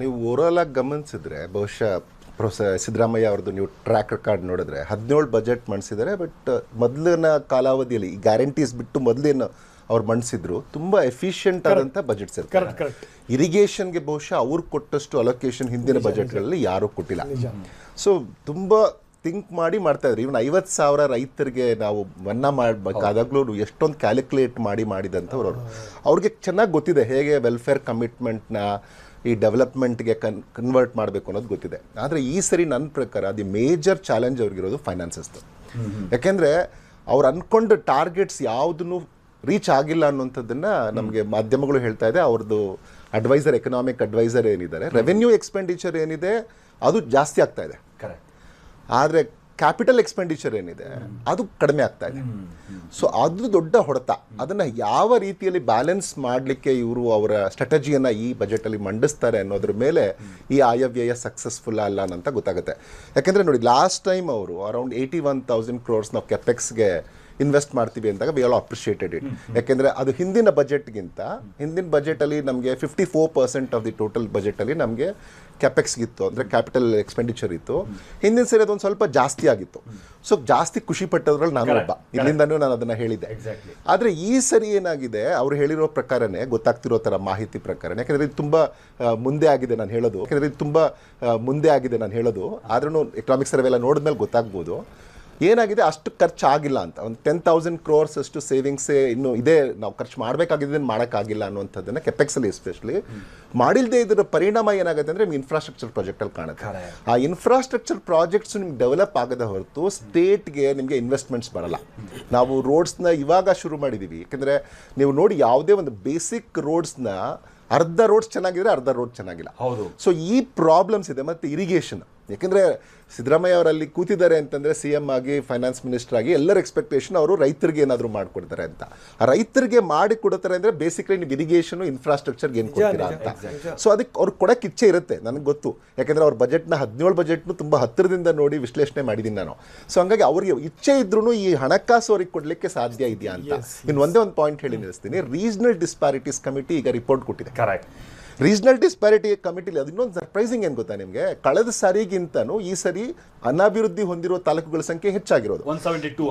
ನೀವು ಓವರಾಲ್ ಆಗಿ ಗಮನಿಸಿದ್ರೆ ಬಹುಶಃ ಸಿದ್ದರಾಮಯ್ಯ ಅವ್ರದ್ದು ನೀವು ಟ್ರ್ಯಾಕ್ ರೆಕಾರ್ಡ್ ನೋಡಿದ್ರೆ 17 ಬಜೆಟ್ ಮಂಡಿಸಿದ್ದಾರೆ. ಬಟ್ ಮೊದಲಿನ ಕಾಲಾವಧಿಯಲ್ಲಿ ಈ ಗ್ಯಾರಂಟೀಸ್ ಬಿಟ್ಟು ಮೊದಲೇನು ಅವ್ರು ಮಂಡಿಸಿದ್ರು ತುಂಬ ಎಫಿಷಿಯೆಂಟ್ ಆದಂಥ ಬಜೆಟ್ಸ್ ಇರ್ತಾರೆ. ಇರಿಗೇಷನ್ಗೆ ಬಹುಶಃ ಅವ್ರು ಕೊಟ್ಟಷ್ಟು ಅಲೋಕೇಶನ್ ಹಿಂದಿನ ಬಜೆಟ್ಗಳಲ್ಲಿ ಯಾರೂ ಕೊಟ್ಟಿಲ್ಲ. ಸೊ ತುಂಬ ಥಿಂಕ್ ಮಾಡಿ ಮಾಡ್ತಾ ಇದ್ರು. ಇವನ್ 50,000 ರೈತರಿಗೆ ನಾವು ಮನ್ನಾ ಮಾಡಬೇಕಾದಾಗಲೂ ಎಷ್ಟೊಂದು ಕ್ಯಾಲ್ಕುಲೇಟ್ ಮಾಡಿದಂಥವ್ರು ಅವ್ರಿಗೆ ಚೆನ್ನಾಗಿ ಗೊತ್ತಿದೆ ಹೇಗೆ ವೆಲ್ಫೇರ್ ಕಮಿಟ್ಮೆಂಟ್ನ ಈ ಡೆವಲಪ್ಮೆಂಟ್ಗೆ ಕನ್ವರ್ಟ್ ಮಾಡಬೇಕು ಅನ್ನೋದು ಗೊತ್ತಿದೆ. ಆದರೆ ಈ ಸರಿ ನನ್ನ ಪ್ರಕಾರ ದಿ ಮೇಜರ್ ಚಾಲೆಂಜ್ ಅವ್ರಿಗಿರೋದು ಫೈನಾನ್ಸಸ್ದು. ಯಾಕೆಂದರೆ ಅವ್ರು ಅಂದ್ಕೊಂಡು ಟಾರ್ಗೆಟ್ಸ್ ಯಾವುದನ್ನು ರೀಚ್ ಆಗಿಲ್ಲ ಅನ್ನೋಂಥದ್ದನ್ನು ನಮಗೆ ಮಾಧ್ಯಮಗಳು ಹೇಳ್ತಾ ಇದೆ. ಅವ್ರದ್ದು ಅಡ್ವೈಸರ್, ಎಕನಾಮಿಕ್ ಅಡ್ವೈಸರ್ ಏನಿದ್ದಾರೆ, ರೆವೆನ್ಯೂ ಎಕ್ಸ್ಪೆಂಡಿಚರ್ ಏನಿದೆ ಅದು ಜಾಸ್ತಿ ಆಗ್ತಾ ಇದೆ. ಆದರೆ ಕ್ಯಾಪಿಟಲ್ ಎಕ್ಸ್ಪೆಂಡಿಚರ್ ಏನಿದೆ ಅದು ಕಡಿಮೆ ಆಗ್ತಾ ಇದೆ. ಸೊ ಅದು ದೊಡ್ಡ ಹೊಡೆತ. ಅದನ್ನು ಯಾವ ರೀತಿಯಲ್ಲಿ ಬ್ಯಾಲೆನ್ಸ್ ಮಾಡಲಿಕ್ಕೆ ಇವರು ಅವರ ಸ್ಟ್ರಾಟಜಿಯನ್ನು ಈ ಬಜೆಟಲ್ಲಿ ಮಂಡಿಸ್ತಾರೆ ಅನ್ನೋದ್ರ ಮೇಲೆ ಈ ಆಯವ್ಯಯ ಸಕ್ಸಸ್ಫುಲ್ ಅಲ್ಲ ಅಂತ ಗೊತ್ತಾಗುತ್ತೆ. ಯಾಕೆಂದರೆ ನೋಡಿ, ಲಾಸ್ಟ್ ಟೈಮ್ ಅವರು ಅರೌಂಡ್ 81,000 crores ನಾವು ಕೆಪೆಕ್ಸ್ಗೆ ಇನ್ವೆಸ್ಟ್ ಮಾಡ್ತೀವಿ ಅಂದಾಗ ವಿ ಆಲ್ ಅಪ್ರಿಷಿಯೇಟೆಡ್ ಇಟ್. ಯಾಕೆಂದರೆ ಅದು ಹಿಂದಿನ ಬಜೆಟಲ್ಲಿ ನಮಗೆ 54% ಆಫ್ ದಿ ಟೋಟಲ್ ಬಜೆಟಲ್ಲಿ ನಮಗೆ ಕ್ಯಾಪೆಕ್ಸ್ಗಿತ್ತು, ಅಂದರೆ ಕ್ಯಾಪಿಟಲ್ ಎಕ್ಸ್ಪೆಂಡಿಚರ್ ಇತ್ತು. ಹಿಂದಿನ ಸರಿ ಅದೊಂದು ಸ್ವಲ್ಪ ಜಾಸ್ತಿ ಆಗಿತ್ತು. ಸೊ ಜಾಸ್ತಿ ಖುಷಿ ಪಟ್ಟದ್ರಲ್ಲಿ ನಾನು ಒಬ್ಬ, ಇಲ್ಲಿಂದನೂ ನಾನು ಅದನ್ನು ಹೇಳಿದ್ದೆ. ಆದರೆ ಈ ಸರಿ ಏನಾಗಿದೆ, ಅವ್ರು ಹೇಳಿರೋ ಪ್ರಕಾರನೇ ಗೊತ್ತಾಗ್ತಿರೋ ಥರ ಮಾಹಿತಿ ಪ್ರಕಾರ, ಯಾಕೆಂದರೆ ಇದು ತುಂಬ ಮುಂದೆ ಆಗಿದೆ ನಾನು ಹೇಳೋದು, ಆದ್ರೂ ಎಕನಾಮಿಕ್ ಸರ್ವೆ ಎಲ್ಲ ನೋಡಿದ್ಮೇಲೆ ಗೊತ್ತಾಗ್ಬೋದು ಏನಾಗಿದೆ. ಅಷ್ಟು ಖರ್ಚು ಆಗಿಲ್ಲ ಅಂತ, ಒಂದು 10,000 crores ಅಷ್ಟು ಸೇವಿಂಗ್ಸೇ ಇನ್ನೂ ಇದೆ, ನಾವು ಖರ್ಚು ಮಾಡಬೇಕಾಗಿದ್ದನ್ನು ಮಾಡೋಕ್ಕಾಗಿಲ್ಲ ಅನ್ನುವಂಥದ್ದನ್ನು ಕೆಪೆಕ್ಸಲ್ಲಿ ಎಸ್ಪೆಷಲಿ ಮಾಡಿಲ್ಲದೆ ಇದರ ಪರಿಣಾಮ ಏನಾಗುತ್ತೆ ಅಂದರೆ ನಿಮ್ಗೆ ಇನ್ಫ್ರಾಸ್ಟ್ರಕ್ಚರ್ ಪ್ರಾಜೆಕ್ಟಲ್ಲಿ ಕಾಣುತ್ತೆ. ಆ ಇನ್ಫ್ರಾಸ್ಟ್ರಕ್ಚರ್ ಪ್ರಾಜೆಕ್ಟ್ಸ್ ನಿಮ್ಗೆ ಡೆವಲಪ್ ಆಗದ ಹೊರತು ಸ್ಟೇಟ್ಗೆ ನಿಮಗೆ ಇನ್ವೆಸ್ಟ್ಮೆಂಟ್ಸ್ ಬರಲ್ಲ. ನಾವು ರೋಡ್ಸ್ನ ಇವಾಗ ಶುರು ಮಾಡಿದ್ದೀವಿ. ಯಾಕೆಂದರೆ ನೀವು ನೋಡಿ, ಯಾವುದೇ ಒಂದು ಬೇಸಿಕ್ ರೋಡ್ಸ್ನ ಅರ್ಧ ರೋಡ್ಸ್ ಚೆನ್ನಾಗಿದ್ರೆ ಅರ್ಧ ರೋಡ್ ಚೆನ್ನಾಗಿಲ್ಲ. ಸೊ ಈ ಪ್ರಾಬ್ಲಮ್ಸ್ ಇದೆ. ಮತ್ತು ಇರಿಗೇಷನ್, ಯಾಕೆಂದರೆ ಸಿದ್ದರಾಮಯ್ಯ ಅವರಲ್ಲಿ ಕೂತಿದ್ದಾರೆ ಅಂತಂದರೆ CM ಆಗಿ, ಫೈನಾನ್ಸ್ ಮಿನಿಸ್ಟರ್ ಆಗಿ ಎಲ್ಲರ ಎಕ್ಸ್ಪೆಕ್ಟೇಷನ್ ಅವರು ರೈತರಿಗೆ ಏನಾದರೂ ಮಾಡಿಕೊಡ್ತಾರೆ ಅಂತ. ಆ ರೈತರಿಗೆ ಮಾಡಿ ಕೊಡ್ತಾರೆ ಅಂದರೆ ಬೇಸಿಕಲಿ ನೀವು ಇರಿಗೇಷನು, ಇನ್ಫ್ರಾಸ್ಟ್ರಕ್ಚರ್ಗೆ ಏನು ಕೊಡ್ತೀರಾ ಅಂತ. ಸೊ ಅದಕ್ಕೆ ಅವ್ರಿಗೆ ಕೊಡೋಕ್ಕೆ ಇಚ್ಛೆ ಇರುತ್ತೆ, ನನಗೆ ಗೊತ್ತು. ಯಾಕೆಂದರೆ ಅವ್ರ ಬಜೆಟ್ನ 17 ಬಜೆಟ್ನು ತುಂಬ ಹತ್ತಿರದಿಂದ ನೋಡಿ ವಿಶ್ಲೇಷಣೆ ಮಾಡಿದ್ದೀನಿ ನಾನು. ಸೊ ಹಂಗಾಗಿ ಅವ್ರಿಗೆ ಇಚ್ಛೆ ಇದ್ರೂ ಈ ಹಣಕಾಸು ಅವ್ರಿಗೆ ಕೊಡಲಿಕ್ಕೆ ಸಾಧ್ಯ ಇದೆಯಾ ಅಂತ. ಇನ್ನು ಒಂದೇ ಒಂದು ಪಾಯಿಂಟ್ ಹೇಳಿ ನಿಲ್ಲಿಸ್ತೀನಿ. ರೀಜನಲ್ ಡಿಸ್ಪ್ಯಾರಿಟೀಸ್ ಕಮಿಟಿ ಈಗ ರಿಪೋರ್ಟ್ ಕೊಟ್ಟಿದೆ. ರೀಜನಲ್ ಡಿಸ್ಪ್ಯಾರಿಟಿ ಕಮಿಟಿಲಿ ಅದು ಇನ್ನೊಂದು ಸರ್ಪ್ರೈಸಿಂಗ್ ಏನು ಗೊತ್ತಾ ನಿಮಗೆ, ಕಳೆದ ಸಾರಿಗಿಂತನೂ ಈ ಸರಿ ಅನಾಭಿವೃದ್ಧಿ ಹೊಂದಿರುವ ತಾಲೂಕುಗಳ ಸಂಖ್ಯೆ ಹೆಚ್ಚಾಗಿರೋದು. 172.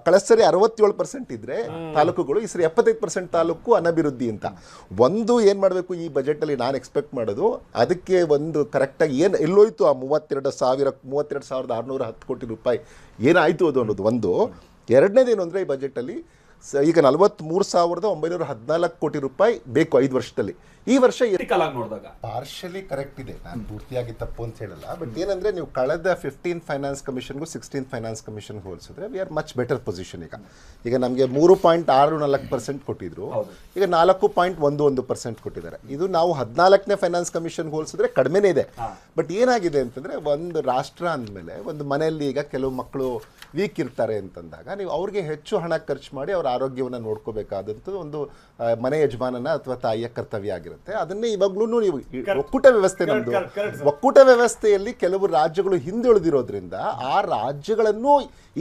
ಕಳೆದ ಸರಿ 67% ಇದ್ರೆ ತಾಲೂಕುಗಳು, ಈ ಸರಿ 75% ತಾಲೂಕು ಅನಾಭಿವೃದ್ಧಿ ಅಂತ. ಒಂದು ಏನು ಮಾಡಬೇಕು ಈ ಬಜೆಟಲ್ಲಿ ನಾನು ಎಕ್ಸ್ಪೆಕ್ಟ್ ಮಾಡೋದು, ಅದಕ್ಕೆ ಒಂದು ಕರೆಕ್ಟಾಗಿ ಏನು ಎಲ್ಲೋಯ್ತು ಆ 32,610 ಕೋಟಿ ರೂಪಾಯಿ ಏನಾಯಿತು ಅದು ಅನ್ನೋದು ಒಂದು. ಎರಡನೇದೇನು ಅಂದರೆ ಈ ಬಜೆಟಲ್ಲಿ ಈಗ 43,914 ಕೋಟಿ ರೂಪಾಯಿ ಬೇಕು 5 ವರ್ಷದಲ್ಲಿ. ಈ ವರ್ಷ ನೋಡಿದಾಗ ಪಾರ್ಷಲಿ ಕರೆಕ್ಟ್ ಇದೆ, ನಾನು ಪೂರ್ತಿಯಾಗಿ ತಪ್ಪು ಅಂತ ಹೇಳಲ್ಲ. ಬಟ್ ಏನಂದ್ರೆ ನೀವು ಕಳೆದ 15 ಫೈನಾನ್ಸ್ ಕಮಿಷನ್ಗೂ 16 ಫೈನಾನ್ಸ್ ಕಮಿಷನ್ಗೆ ಹೋಲಿಸಿದ್ರೆ we are much better position. ಈಗ ನಮಗೆ 3.64% ಕೊಟ್ಟಿದ್ರು, ಈಗ 4.11% ಕೊಟ್ಟಿದ್ದಾರೆ. ಇದು ನಾವು 14ನೇ ಫೈನಾನ್ಸ್ ಕಮಿಷನ್ಗೆ ಹೋಲಿಸಿದ್ರೆ ಕಡಿಮೆನೇ ಇದೆ. ಬಟ್ ಏನಾಗಿದೆ ಅಂತಂದ್ರೆ, ಒಂದು ರಾಷ್ಟ್ರ ಅಂದಮೇಲೆ ಒಂದು ಮನೆಯಲ್ಲಿ ಈಗ ಕೆಲವು ಮಕ್ಕಳು ವೀಕ್ ಇರ್ತಾರೆ ಅಂತಂದಾಗ ನೀವು ಅವ್ರಿಗೆ ಹೆಚ್ಚು ಹಣ ಖರ್ಚು ಮಾಡಿ ಅವ್ರ ಆರೋಗ್ಯವನ್ನು ನೋಡ್ಕೋಬೇಕಾದಂಥದ್ದು ಒಂದು ಮನೆ ಯಜಮಾನನ ಅಥವಾ ತಾಯಿಯ ಕರ್ತವ್ಯ ಆಗಿರುತ್ತೆ. ಅದನ್ನೇ ಇವಾಗ್ಲೂ ನೀವು ಒಕ್ಕೂಟ ವ್ಯವಸ್ಥೆ, ನಮ್ಮದು ಒಕ್ಕೂಟ ವ್ಯವಸ್ಥೆಯಲ್ಲಿ ಕೆಲವು ರಾಜ್ಯಗಳು ಹಿಂದುಳಿದಿರೋದ್ರಿಂದ ಆ ರಾಜ್ಯಗಳನ್ನು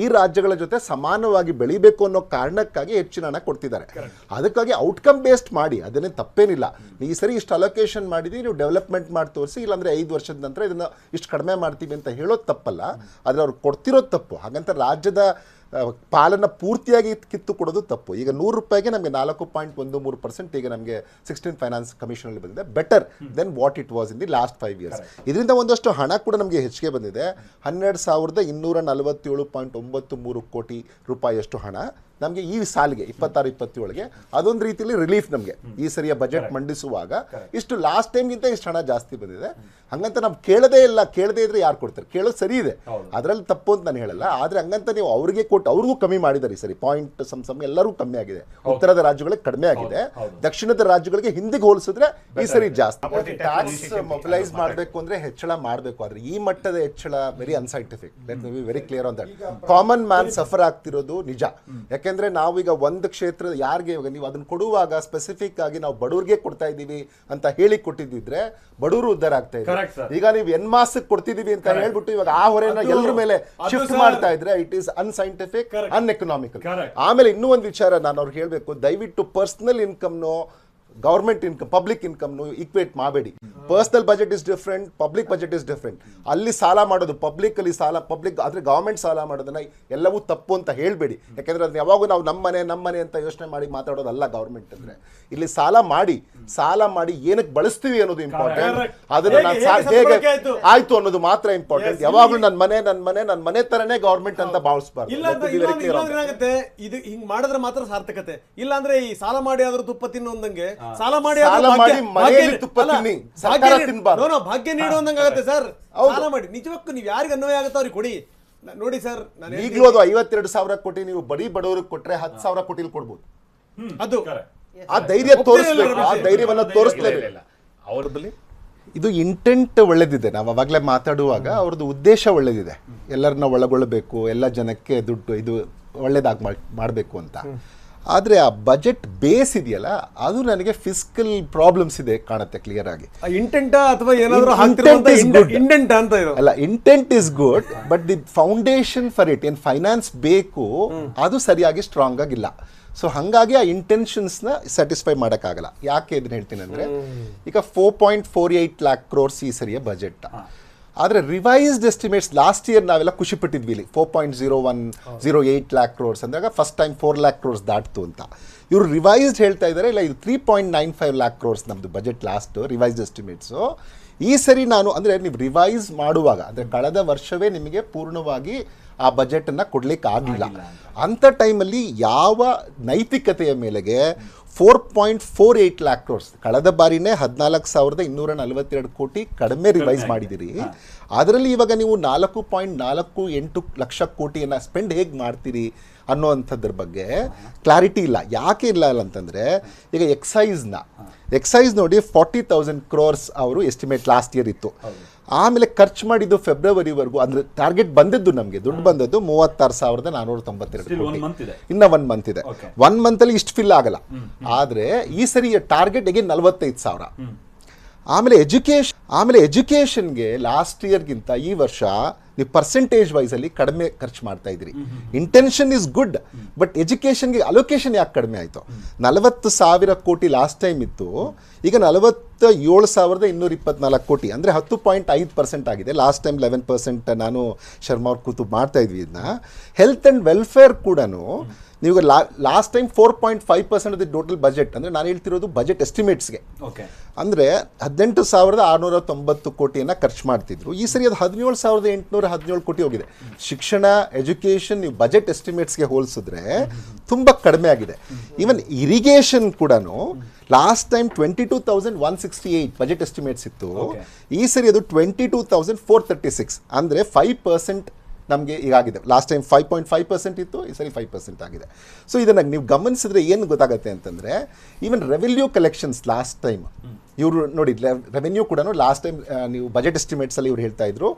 ಈ ರಾಜ್ಯಗಳ ಜೊತೆ ಸಮಾನವಾಗಿ ಬೆಳಿಬೇಕು ಅನ್ನೋ ಕಾರಣಕ್ಕಾಗಿ ಹೆಚ್ಚಿನ ಹಣ ಕೊಡ್ತಿದ್ದಾರೆ. ಅದಕ್ಕಾಗಿ ಔಟ್ಕಮ್ ಬೇಸ್ಡ್ ಮಾಡಿ, ಅದನ್ನೇ ತಪ್ಪೇನಿಲ್ಲ. ಈ ಸರಿ ಇಷ್ಟು ಅಲೋಕೇಶನ್ ಮಾಡಿದ್ವಿ, ನೀವು ಡೆವಲಪ್ಮೆಂಟ್ ಮಾಡಿ ತೋರಿಸಿ, ಇಲ್ಲಾಂದರೆ 5 ವರ್ಷದ ನಂತರ ಇದನ್ನು ಇಷ್ಟು ಕಡಿಮೆ ಮಾಡ್ತೀವಿ ಅಂತ ಹೇಳೋದು ತಪ್ಪಲ್ಲ, ಆದರೆ ಅವ್ರು ಕೊಡ್ತಿರೋದು ತಪ್ಪು. ಹಾಗಂತ ರಾಜ್ಯದ ಪಾಲನ್ನು ಪೂರ್ತಿಯಾಗಿ ಕಿತ್ತು ಕೊಡೋದು ತಪ್ಪು. ಈಗ 100 ರೂಪಾಯಿಗೆ ನಮಗೆ 4.13% ಈಗ ನಮಗೆ 16 ಫೈನಾನ್ಸ್ ಕಮಿಷನಲ್ಲಿ ಬಂದಿದೆ, better than what it was in the last 5 years. ಇದರಿಂದ ಒಂದಷ್ಟು ಹಣ ಕೂಡ ನಮಗೆ ಹೆಚ್ಚಿಗೆ ಬಂದಿದೆ. 12,247.93 ಕೋಟಿ ರೂಪಾಯಿಯಷ್ಟು ಹಣ ನಮಗೆ ಈ ಸಾಲಿಗೆ 26-27ಗೆ ಅದೊಂದು ರೀತಿಯಲ್ಲಿ ರಿಲೀಫ್ ನಮಗೆ ಈ ಸರಿಯ ಬಜೆಟ್ ಮಂಡಿಸುವಾಗ. ಇಷ್ಟು ಲಾಸ್ಟ್ ಟೈಮ್ಗಿಂತ ಇಷ್ಟು ಹಣ ಜಾಸ್ತಿ ಬಂದಿದೆ. ಹಂಗಂತ ನಾವು ಕೇಳದೇ ಇದ್ರೆ ಯಾರು ಕೊಡ್ತಾರೆ? ಕೇಳೋದು ಸರಿ ಇದೆ, ಅದರಲ್ಲಿ ತಪ್ಪು ಅಂತ ನಾನು ಹೇಳಲ್ಲ. ಆದರೆ ಹಂಗಂತ ನೀವು ಅವ್ರಿಗೆ ಕೊಟ್ಟು ಅವ್ರಿಗೂ ಕಮ್ಮಿ ಮಾಡಿದ್ದಾರೆ ಈ ಸರಿ. ಪಾಯಿಂಟ್ ಸಮ್ ಎಲ್ಲರೂ ಕಮ್ಮಿ ಆಗಿದೆ. ಉತ್ತರದ ರಾಜ್ಯಗಳಿಗೆ ಕಡಿಮೆ ಆಗಿದೆ, ದಕ್ಷಿಣದ ರಾಜ್ಯಗಳಿಗೆ ಹಿಂದಿಗೆ ಹೋಲಿಸಿದ್ರೆ ಈ ಸರಿ ಜಾಸ್ತಿ. ಟ್ಯಾಕ್ಸ್ ಮೊಬಿಲೈಸ್ ಮಾಡಬೇಕು ಅಂದ್ರೆ ಹೆಚ್ಚಳ ಮಾಡಬೇಕು, ಆದರೆ ಈ ಮಟ್ಟದ ಹೆಚ್ಚಳ very unscientific. Let me be very clear on that. Common man suffer ಆಗ್ತಿರೋದು ನಿಜ. ಯಾಕೆಂದ್ರೆ ನಾವೀಗ ಒಂದು ಕ್ಷೇತ್ರದ ಯಾರಿಗೆ ನೀವು ಅದನ್ನ ಕೊಡುವಾಗ ಸ್ಪೆಸಿಫಿಕ್ ಆಗಿ ನಾವು ಬಡವ್ರಿಗೆ ಕೊಡ್ತಾ ಇದ್ದೀವಿ ಅಂತ ಹೇಳಿ ಕೊಟ್ಟಿದ್ದಿದ್ರೆ ಬಡವರು ಉದ್ಧಾರ ಆಗ್ತಾ ಇದ್ದಾರೆ. ಈಗ ನೀವು ಎನ್ಮಾಸಕ್ಕೆ ಕೊಡ್ತಿದೀವಿ ಅಂತ ಹೇಳ್ಬಿಟ್ಟು ಇವಾಗ ಆ ಹೊರೆನ ಎಲ್ಲರ ಮೇಲೆ ಶಿಫ್ಟ್ ಮಾಡ್ತಾ ಇದ್ರೆ ಇಟ್ ಈಸ್ ಅನ್ಸೈಂಟಿಫಿಕ್, ಅನ್ಎಕನಾಮಿಕಲ್. ಆಮೇಲೆ ಇನ್ನೂ ಒಂದು ವಿಚಾರ ನಾನು ಅವ್ರಿಗೆ ಹೇಳ್ಬೇಕು, ದಯವಿಟ್ಟು ಪರ್ಸನಲ್ ಇನ್ಕಮ್ನೋ government income public income equate ಮಾಡಬೇಡಿ. Personal budget is different, public budget is different. ಅಲ್ಲಿ ಸಾಲ ಮಾಡೋದು ಪಬ್ಲಿಕ್ ಅಲ್ಲಿ ಸಾಲ, ಪಬ್ಲಿಕ್ ಆದರೆ ಗೌರ್ಮೆಂಟ್ ಸಾಲ ಮಾಡೋದನ್ನ ಎಲ್ಲವೂ ತಪ್ಪು ಅಂತ ಹೇಳಬೇಡಿ. ಯಾಕೆಂದ್ರೆ ಅದನ್ನ ಯಾವಾಗೂ ನಾವು ನಮ್ಮನೆ ಅಂತ ಯೋಚನೆ ಮಾಡಿ ಮಾತಾಡೋದಲ್ಲ ಗೌರ್ಮೆಂಟ್ ಅಂದ್ರೆ. ಇಲ್ಲಿ ಸಾಲ ಮಾಡಿ ಏನಕ್ಕೆ ಬಳಸ್ತೀವಿ ಅನ್ನೋದು ಇಂಪಾರ್ಟೆಂಟ್. ಅದನ್ನ ಹೇಗೆ ಆಯ್ತು ಅನ್ನೋದು ಮಾತ್ರ ಇಂಪಾರ್ಟೆಂಟ್. ಯಾವಾಗಲೂ ನನ್ನ ಮನೆ ತರನೇ ಗೌರ್ಮೆಂಟ್ ಅಂತ ಭಾವಿಸಬಾರ್ದು. ಇದು ಹಿಂಗ್ ಮಾಡಿದ್ರೆ ಮಾತ್ರ ಸಾರ್ಥಕತೆ. ಇಲ್ಲ ಅಂದ್ರೆ ಈ ಸಾಲ ಮಾಡಿ ಆದ್ರೂ ತುಪ್ಪ ತಿನ್ನೋದಂಗೆ, ಸಾಲ ಮಾಡಿ ಭಾಗ್ಯ ನೀಡುವಂದಂಗಾಗತ್ತೆ ಸರ್. ಸಾಲ ಮಾಡಿ ನಿಜಕ್ಕೂ ನೀವು ಯಾರಿಗೆ ಅನ್ವಯ ಆಗುತ್ತೋ ಅವ್ರಿಗೆ ಕೊಡಿ. ನೋಡಿ ಸರ್, ಈಗಲೂ ಅದು 52,000 ಕೋಟಿ ನೀವು ಬರೀ ಬಡವರಿಗೆ ಕೊಟ್ರೆ 10,000 ಕೋಟಿ ಕೊಡ್ಬೋದು. ಅದು ಆ ಧೈರ್ಯ ತೋರಿಸ್ಬೇಕು, ಆ ಧೈರ್ಯವನ್ನ ತೋರಿಸ್ಲೇಬೇಕು ಅವ್ರ ಬಳಿ. ಇದು ಇಂಟೆಂಟ್ ಒಳ್ಳೇದಿದೆ. ನಾವು ಅವಾಗಲೇ ಮಾತಾಡುವಾಗ ಅವ್ರದ್ದು ಉದ್ದೇಶ ಒಳ್ಳೇದಿದೆ, ಎಲ್ಲರನ್ನ ಒಳಗೊಳ್ಳಬೇಕು, ಎಲ್ಲ ಜನಕ್ಕೆ ದುಡ್ಡು ಇದು ಒಳ್ಳೇದಾಗಿ ಮಾಡಬೇಕು ಅಂತ. ಆದರೆ ಆ ಬಜೆಟ್ ಬೇಸ್ ಇದೆಯಲ್ಲ, ಅದು ನನಗೆ ಫಿಸ್ಕಲ್ ಪ್ರಾಬ್ಲಮ್ಸ್ ಇದೆ ಕಾಣುತ್ತೆ ಕ್ಲಿಯರ್ ಆಗಿ. ಇಂಟೆಂಟ್ ಅಥವಾ ಏನಾದರೂ ಇಂಟೆಂಟ್ ಅಂತ ಅಲ್ಲ, intent is good, but the foundation for it, ಏನು ಫೈನಾನ್ಸ್ ಬೇಕು ಅದು ಸರಿಯಾಗಿ ಸ್ಟ್ರಾಂಗ್ ಆಗಿಲ್ಲ. ಸೊ ಹಾಗಾಗಿ ಆ ಇಂಟೆನ್ಷನ್ಸ್ನ ಸ್ಯಾಟಿಸ್ಫೈ ಮಾಡೋಕ್ಕಾಗಲ್ಲ. ಯಾಕೆ ಇದನ್ನ ಹೇಳ್ತೀನಿ ಅಂದರೆ, ಈಗ 4.48 lakh crores ಈ ಸರಿಯ ಬಜೆಟ್. ಆದರೆ ರಿವೈಸ್ಡ್ ಎಸ್ಟಿಮೇಟ್ಸ್ ಲಾಸ್ಟ್ ಇಯರ್ ನಾವೆಲ್ಲ ಖುಷಿ ಪಟ್ಟಿದ್ವಿ ಇಲ್ಲಿ 4.08 lakh crores ಅಂದಾಗ ಫಸ್ಟ್ ಟೈಮ್ 4 lakh crores ದಾಟ್ತು ಅಂತ. ಇವರು ರಿವೈಸ್ಡ್ ಹೇಳ್ತಾ ಇದ್ದಾರೆ, ಇಲ್ಲ ಇದು 3.95 lakh crores ನಮ್ಮದು ಬಜೆಟ್ ಲಾಸ್ಟ್ ರಿವೈಸ್ಡ್ ಎಸ್ಟಿಮೇಟ್ಸು. ಈ ಸರಿ ನಾನು ಅಂದರೆ ನೀವು ರಿವೈಸ್ ಮಾಡುವಾಗ, ಅಂದರೆ ಕಳೆದ ವರ್ಷವೇ ನಿಮಗೆ ಪೂರ್ಣವಾಗಿ ಆ ಬಜೆಟನ್ನು ಕೊಡ್ಲಿಕ್ಕೆ ಆಗಲಿಲ್ಲ. ಅಂಥ ಟೈಮಲ್ಲಿ ಯಾವ ನೈತಿಕತೆಯ ಮೇಲೆಗೆ 4.48 lakh crores, ಕಳೆದ ಬಾರಿನೇ 14,242 ಕೋಟಿ ಕಡಿಮೆ ರಿವೈಸ್ ಮಾಡಿದಿರಿ. ಅದರಲ್ಲಿ ಇವಾಗ ನೀವು 4.48 ಲಕ್ಷ ಕೋಟಿಯನ್ನು ಸ್ಪೆಂಡ್ ಹೇಗೆ ಮಾಡ್ತೀರಿ ಅನ್ನೋವಂಥದ್ರ ಬಗ್ಗೆ ಕ್ಲಾರಿಟಿ ಇಲ್ಲ. ಯಾಕೆ ಇಲ್ಲ ಅಂತಂದರೆ, ಈಗ ಎಕ್ಸೈಸ್ ನೋಡಿ 40,000 crores ಅವರು ಎಸ್ಟಿಮೇಟ್ ಲಾಸ್ಟ್ ಇಯರ್ ಇತ್ತು. ಆಮೇಲೆ ಖರ್ಚು ಮಾಡಿದ್ದು ಫೆಬ್ರವರಿವರೆಗೂ, ಅಂದರೆ ಟಾರ್ಗೆಟ್ ಬಂದಿದ್ದು ನಮಗೆ ದುಡ್ಡು ಬಂದದ್ದು 36,492 ಕೋಟಿ. ಇನ್ನು 1 ಮಂತ್ ಇದೆ. 1 ಮಂತಲ್ಲಿ ಇಷ್ಟು ಫಿಲ್ ಆಗಲ್ಲ. ಆದರೆ ಈ ಸರಿ ಟಾರ್ಗೆಟ್ ಈಗ 45,000. ಆಮೇಲೆ ಎಜುಕೇಷನ್ಗೆ ಲಾಸ್ಟ್ ಇಯರ್ಗಿಂತ ಈ ವರ್ಷ ನೀವು ಪರ್ಸೆಂಟೇಜ್ ವೈಸಲ್ಲಿ ಕಡಿಮೆ ಖರ್ಚು ಮಾಡ್ತಾ ಇದ್ರಿ. ಇಂಟೆನ್ಷನ್ ಇಸ್ ಗುಡ್, ಬಟ್ ಎಜುಕೇಷನ್ಗೆ ಅಲೋಕೇಶನ್ ಯಾಕೆ ಕಡಿಮೆ ಆಯಿತು? 40,000 ಕೋಟಿ ಲಾಸ್ಟ್ ಟೈಮ್ ಇತ್ತು, ಈಗ 47,224 ಕೋಟಿ, ಅಂದರೆ 10.5% ಆಗಿದೆ. ಲಾಸ್ಟ್ ಟೈಮ್ 11% ನಾನು ಶರ್ಮಾ ಅವ್ರ ಕೂತು ಮಾಡ್ತಾ ಇದ್ವಿ ಇದನ್ನ. ಹೆಲ್ತ್ ಆ್ಯಂಡ್ ವೆಲ್ಫೇರ್ ಕೂಡ ನೀವು last time 4.5% of the total budget, ಅಂದರೆ ನಾನು ಹೇಳ್ತಿರೋದು ಬಜೆಟ್ ಎಸ್ಟಿಮೇಟ್ಸ್ಗೆ. ಅಂದರೆ 18,690 ಕೋಟಿಯನ್ನು ಖರ್ಚು ಮಾಡ್ತಿದ್ರು. ಈ ಸರಿ ಅದು 17,817 ಕೋಟಿ ಹೋಗಿದೆ. ಶಿಕ್ಷಣ, ಎಜುಕೇಷನ್ ನೀವು ಬಜೆಟ್ ಎಸ್ಟಿಮೇಟ್ಸ್ಗೆ ಹೋಲಿಸಿದ್ರೆ ತುಂಬ ಕಡಿಮೆ ಆಗಿದೆ. ಈವನ್ ಇರಿಗೇಷನ್ ಕೂಡ ಲಾಸ್ಟ್ ಟೈಮ್ 22,168 ಬಜೆಟ್ ಎಸ್ಟಿಮೇಟ್ಸ್ ಇತ್ತು. ಈ ಸರಿ ಅದು 22,436, ಅಂದರೆ 5% ನಮಗೆ ಈಗಾಗಿದೆ. ಲಾಸ್ಟ್ ಟೈಮ್ 5.5% ಇತ್ತು, ಈ ಸರಿ 5% ಆಗಿದೆ. ಸೊ ಇದನ್ನು ನೀವು ಗಮನಿಸಿದ್ರೆ ಏನು ಗೊತ್ತಾಗುತ್ತೆ ಅಂತಂದರೆ, even revenue collections last time ಇವರು ನೋಡಿ, ರೆವೆನ್ಯೂ ಕೂಡ ಲಾಸ್ಟ್ ಟೈಮ್ ನೀವು ಬಜೆಟ್ ಎಸ್ಟಿಮೇಟ್ಸಲ್ಲಿ ಇವ್ರು ಹೇಳ್ತಾ ಇದ್ರು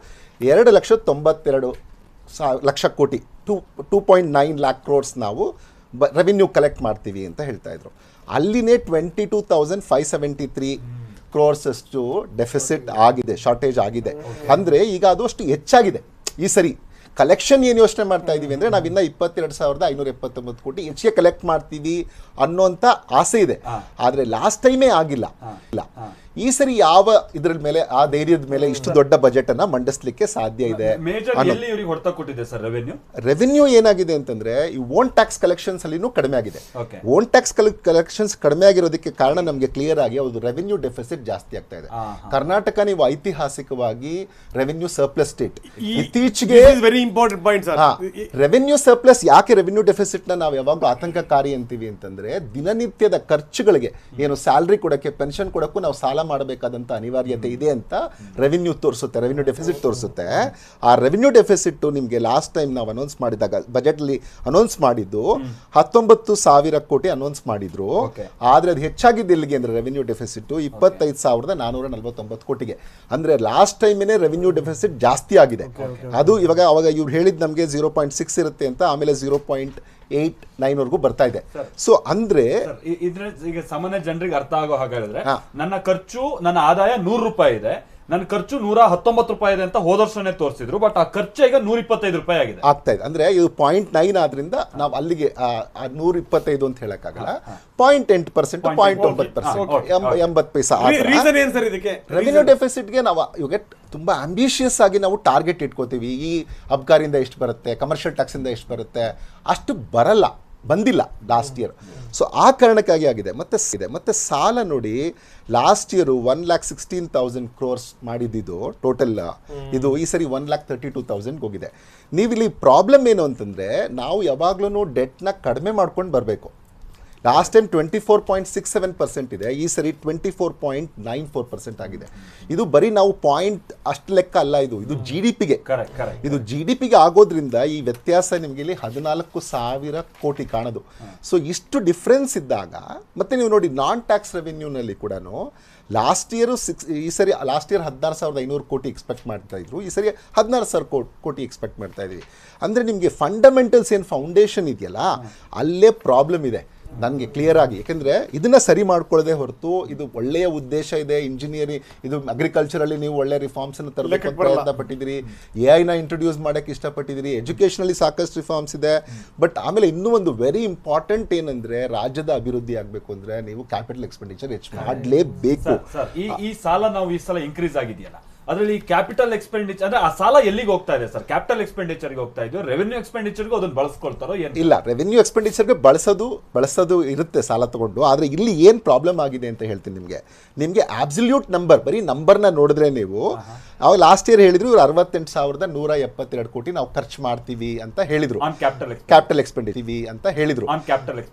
2,92,00,000 ಕೋಟಿ, 2.9 lakh crores ನಾವು ರೆವೆನ್ಯೂ ಕಲೆಕ್ಟ್ ಮಾಡ್ತೀವಿ ಅಂತ ಹೇಳ್ತಾ ಇದ್ರು. ಅಲ್ಲಿನೇ 22,573 crores ಅಷ್ಟು ಡೆಫಿಸಿಟ್ ಆಗಿದೆ, ಶಾರ್ಟೇಜ್ ಆಗಿದೆ. ಅಂದರೆ ಈಗ ಅದು ಅಷ್ಟು ಹೆಚ್ಚಾಗಿದೆ. ಈ ಸರಿ ಕಲೆಕ್ಷನ್ ಏನು ಯೋಚನೆ ಮಾಡ್ತಾ ಇದ್ದೀವಿ ಅಂದರೆ, ನಾವಿನ್ನ 22,579 ಕೋಟಿ ಹೆಚ್ಚಿಗೆ ಕಲೆಕ್ಟ್ ಮಾಡ್ತೀವಿ ಅನ್ನೋಂಥ ಆಸೆ ಇದೆ. ಆದರೆ ಲಾಸ್ಟ್ ಟೈಮೇ ಆಗಿಲ್ಲ. ಈ ಸರಿ ಯಾವ ಇದ್ರ ಮೇಲೆ, ಆ ಧೈರ್ಯದ ಮೇಲೆ ಇಷ್ಟು ದೊಡ್ಡ ಬಜೆಟ್ ಅನ್ನ ಮಂಡಿಸ್ಲಿಕ್ಕೆ ಸಾಧ್ಯ ಇದೆ? ರೆವೆನ್ಯೂ ಏನಾಗಿದೆ ಅಂತಂದ್ರೆ, ಈ ಓನ್ ಟ್ಯಾಕ್ಸ್ ಕಲೆಕ್ಷನ್ಸ್ ಅಲ್ಲಿನೂ ಕಡಿಮೆ ಆಗಿದೆ. ಓನ್ ಟ್ಯಾಕ್ಸ್ ಕಲೆಕ್ಷನ್ಸ್ ಕಡಿಮೆ ಆಗಿರೋದಕ್ಕೆ ಕಾರಣ ನಮಗೆ ಕ್ಲಿಯರ್ ಆಗಿ ಅವ್ರದ್ದು ರೆವೆನ್ಯೂ ಡೆಫಿಸಿಟ್ ಜಾಸ್ತಿ ಆಗ್ತಾ ಇದೆ. ಕರ್ನಾಟಕ ನೀವು ಐತಿಹಾಸಿಕವಾಗಿ ರೆವೆನ್ಯೂ ಸರ್ಪ್ಲಸ್ ಸ್ಟೇಟ್. ಇತ್ತೀಚೆಗೆ ರೆವೆನ್ಯೂ ಸರ್ಪ್ಲಸ್, ಯಾಕೆ ರೆವೆನ್ಯೂ ಡೆಫಿಸಿಟ್ ನ ನಾವು ಯಾವಾಗಲೂ ಆತಂಕಕಾರಿ ಅಂತೀವಿ ಅಂತಂದ್ರೆ, ದಿನನಿತ್ಯದ ಖರ್ಚುಗಳಿಗೆ, ಏನು ಸ್ಯಾಲರಿ ಕೊಡಕ್ಕೆ, ಪೆನ್ಷನ್ ಕೊಡಕ್ಕೂ ನಾವು ಸಾಲ ಮಾಡಬೇಕಾದಂತ ಅನಿವಾರ್ಯತೆ ಇದೆ ಅಂತ ರೆವಿನ್ಯೂ ತೋರಿಸುತ್ತೆ, ರೆವಿನ್ಯೂ ಡೆಫಿಸಿಟ್ ತೋರಿಸುತ್ತೆ. ಆ ರೆವಿನ್ಯೂ ಡೆಫಿಸಿಟ್ ನಿಮಗೆ ಲಾಸ್ಟ್ ಟೈಮ್ ನಾವು ಅನೌನ್ಸ್ ಮಾಡಿದಾಗ ಬಜೆಟ್ ಅಲ್ಲಿ ಅನೌನ್ಸ್ ಮಾಡಿದ್ದು 19,000 ಕೋಟಿ ಅನೌನ್ಸ್ ಮಾಡಿದ್ರು. ಆದ್ರೆ ಅದು ಹೆಚ್ಚಾಗಿದ್ದು ಎಲ್ಲಿಗೆ ಅಂದ್ರೆ, ರೆವಿನ್ಯೂ ಡೆಫಿಸಿಟ್ 25,449 ಕೋಟಿಗೆ. ಅಂದ್ರೆ ಲಾಸ್ಟ್ ಟೈಮೇನೆ ರೆವಿನ್ಯೂ ಡೆಫಿಸಿಟ್ ಜಾಸ್ತಿ ಆಗಿದೆ. ಅದು ಅವಾಗ ಇವ್ರು ಹೇಳಿದ್ ನಮಗೆ 0.6 ಇರುತ್ತೆ ಅಂತ, ಆಮೇಲೆ 0.89 ಬರ್ತಾ ಇದೆ. ಸೊ ಅಂದ್ರೆ ಈಗ ಸಾಮಾನ್ಯ ಜನರಿಗೆ ಅರ್ಥ ಆಗೋ ಹಾಗಾದ್ರೆ, ನನ್ನ ಖರ್ಚು, ನನ್ನ ಆದಾಯ 100 ರೂಪಾಯಿ ಇದೆ, ನನ್ನ ಖರ್ಚು 119 ರೂಪಾಯಿ ಇದೆ ಅಂತ ಹೋದ ವರ್ಷನೇ ತೋರಿಸಿದ್ರು, ಬಟ್ ಆ ಖರ್ಚು ಈಗ 125 ರೂಪಾಯಿ ಆಗಿದೆ. ಆಗ್ತಾ ಇದೆ ಅಂದ್ರೆ ಇದು 0.9 ಆದ್ರಿಂದ ನಾವು ಅಲ್ಲಿಗೆ 125 ಅಂತ ಹೇಳಕ್ಕಾಗಲ್ಲ. 0.8%, 0.9%, 80 ಪೈಸಾ. ರೀಸನ್ ಏನ್ ಸರ್ ಇದಕ್ಕೆ? ರೆವಿನ್ಯೂ ಡೆಫಿಸಿಟ್ಗೆ ನಾವು ಇವಾಗ ತುಂಬಾ ಆಂಬಿಷಿಯಸ್ ಆಗಿ ನಾವು ಟಾರ್ಗೆಟ್ ಇಟ್ಕೋತೀವಿ. ಈ ಅಬ್ಕಾರಿಯಿಂದ ಎಷ್ಟು ಬರುತ್ತೆ, ಕಮರ್ಷಿಯಲ್ ಟ್ಯಾಕ್ಸ್ ಇಂದ ಎಷ್ಟು ಬರುತ್ತೆ, ಅಷ್ಟು ಬಂದಿಲ್ಲ ಲಾಸ್ಟ್ ಇಯರ್. ಸೊ ಆ ಕಾರಣಕ್ಕಾಗಿ ಆಗಿದೆ. ಮತ್ತೆ ಸಾಲ ನೋಡಿ, ಲಾಸ್ಟ್ ಇಯರ್ 1,16,000 crores ಮಾಡಿದ್ದು ಟೋಟಲ್, ಇದು ಈ ಸರಿ 1,32,000 ಹೋಗಿದೆ. ನೀವಿಲ್ಲಿ ಪ್ರಾಬ್ಲಮ್ ಏನು ಅಂತಂದ್ರೆ, ನಾವು ಯಾವಾಗ್ಲೂ ಡೆಟ್ನ ಕಡಿಮೆ ಮಾಡ್ಕೊಂಡು ಬರಬೇಕು. ಲಾಸ್ಟ್ ಟೈಮ್ 24.67% ಇದೆ, ಈ ಸರಿ 24.94% ಆಗಿದೆ. ಇದು ಬರೀ ನಾವು ಪಾಯಿಂಟ್ ಅಷ್ಟು ಲೆಕ್ಕ ಅಲ್ಲ, ಇದು ಜಿ ಡಿ ಪಿಗೆ, ಇದು ಜಿ ಡಿ ಪಿಗೆ ಆಗೋದ್ರಿಂದ ಈ ವ್ಯತ್ಯಾಸ ನಿಮಗೆ ಇಲ್ಲಿ 14,000 ಕೋಟಿ ಕಾಣೋದು. ಸೊ ಇಷ್ಟು ಡಿಫ್ರೆನ್ಸ್ ಇದ್ದಾಗ, ಮತ್ತೆ ನೀವು ನೋಡಿ ನಾನ್ ಟ್ಯಾಕ್ಸ್ ರೆವಿನ್ಯೂನಲ್ಲಿ ಕೂಡ ಲಾಸ್ಟ್ ಇಯರ್ 16,500 ಕೋಟಿ ಎಕ್ಸ್ಪೆಕ್ಟ್ ಮಾಡ್ತಾ ಇದ್ರು, ಈ ಸರಿ 16,000 ಕೋಟಿ ಎಕ್ಸ್ಪೆಕ್ಟ್ ಮಾಡ್ತಾ ಇದೀವಿ. ಅಂದರೆ ನಿಮಗೆ ಫಂಡಮೆಂಟಲ್ಸ್ ಏನು ಫೌಂಡೇಶನ್ ಇದೆಯಲ್ಲ, ಅಲ್ಲೇ ಪ್ರಾಬ್ಲಮ್ ಇದೆ ನನಗೆ ಕ್ಲಿಯರ್ ಆಗಿ. ಯಾಕೆಂದರೆ ಇದನ್ನು ಸರಿ ಮಾಡ್ಕೊಳ್ಳದೆ ಹೊರತು, ಇದು ಒಳ್ಳೆಯ ಉದ್ದೇಶ ಇದೆ, ಇಂಜಿನಿಯರಿಂಗ್, ಇದು ಅಗ್ರಿಕಲ್ಚರಲ್ಲಿ ನೀವು ಒಳ್ಳೆಯ ರಿಫಾರ್ಮ್ಸನ್ನು ತರಬೇಕು ಪ್ರಯತ್ನ ಪಟ್ಟಿದ್ದೀರಿ, AI ಇಂಟ್ರೊಡ್ಯೂಸ್ ಮಾಡೋಕ್ಕೆ ಇಷ್ಟಪಟ್ಟಿದ್ದೀರಿ, ಎಜುಕೇಷನಲ್ಲಿ ಸಾಕಷ್ಟು ರಿಫಾರ್ಮ್ಸ್ ಇದೆ. ಬಟ್ ಆಮೇಲೆ ಇನ್ನೂ ಒಂದು ವೆರಿ ಇಂಪಾರ್ಟೆಂಟ್ ಏನಂದರೆ, ರಾಜ್ಯದ ಅಭಿವೃದ್ಧಿ ಆಗಬೇಕು ಅಂದರೆ ನೀವು ಕ್ಯಾಪಿಟಲ್ ಎಕ್ಸ್ಪೆಂಡಿಚರ್ ಹೆಚ್ಚು ಮಾಡಲೇಬೇಕು. ಈ ಸಾಲ ನಾವು ಈ ಸಲ ಇನ್ಕ್ರೀಸ್ ಆಗಿದೆಯಲ್ಲ, ಅದರಲ್ಲಿ ಕ್ಯಾಪಿಟಲ್ ಎಕ್ಸ್ಪೆಂಡಿಚರ್ ಅಂದ್ರೆ ಆ ಸಾಲ ಎಲ್ಲಿಗೆ ಹೋಗ್ತಾ ಇದೆ ಸರ್? ಕ್ಯಾಪಿಟಲ್ ಎಕ್ಸ್ಪೆಂಡಿಚರ್ಗೆ ಹೋಗ್ತಾ ಇದೆಯೋ, ರೆವೆನ್ಯೂ ಎಕ್ಸ್ಪೆಂಡಿಚರ್ಗೆ ಅದನ್ನ ಬಳಸ್ಕೊಳ್ತಾರೋ ಏನು? ಇಲ್ಲ, ರೆವೆನ್ಯೂ ಎಕ್ಸ್ಪೆಂಡಿಚರ್ಗೆ ಬಳಸೋದು ಇರುತ್ತೆ ಸಾಲ ತಗೊಂಡು. ಆದರೆ ಇಲ್ಲಿ ಏನು ಪ್ರಾಬ್ಲಮ್ ಆಗಿದೆ ಅಂತ ಹೇಳ್ತೀನಿ ನಿಮಗೆ ಅಬ್ಸಲ್ಯೂಟ್ ನಂಬರ್, ಬರೀ ನಂಬರ್ನ ನೋಡಿದ್ರೆ ನೀವು, ಅವಾಗ ಲಾಸ್ಟ್ ಇಯರ್ ಹೇಳಿದ್ರು ಇವ್ರು 68,172 ಕೋಟಿ ನಾವು ಖರ್ಚು ಮಾಡ್ತೀವಿ ಅಂತ ಹೇಳಿದ್ರು, ಕ್ಯಾಪಿಟಲ್ ಎಕ್ಸ್ಪೆಂಡಿಚರ್ ಅಂತ ಹೇಳಿದ್ರು,